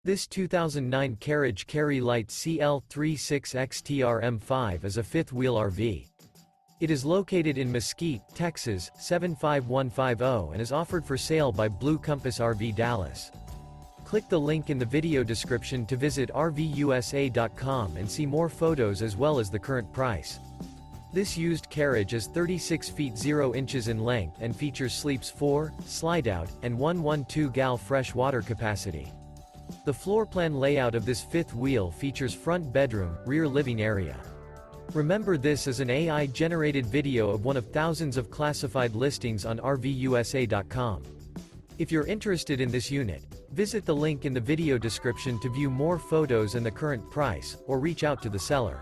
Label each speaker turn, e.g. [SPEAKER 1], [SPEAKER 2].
[SPEAKER 1] This 2009 Carriage Carri-Lite CL36XTRM5 is a fifth-wheel RV. It is located in Mesquite, Texas, 75150 and is offered for sale by Blue Compass RV Dallas. Click the link in the video description to visit RVUSA.com and see more photos as well as the current price. This used carriage is 36 feet 0 inches in length and features sleeps 4, Slideout, and 112 gal fresh water capacity. The floor plan layout of this fifth wheel features front bedroom, rear living area. Remember, this is an AI-generated video of one of thousands of classified listings on RVUSA.com. If you're interested in this unit, visit the link in the video description to view more photos and the current price, or reach out to the seller.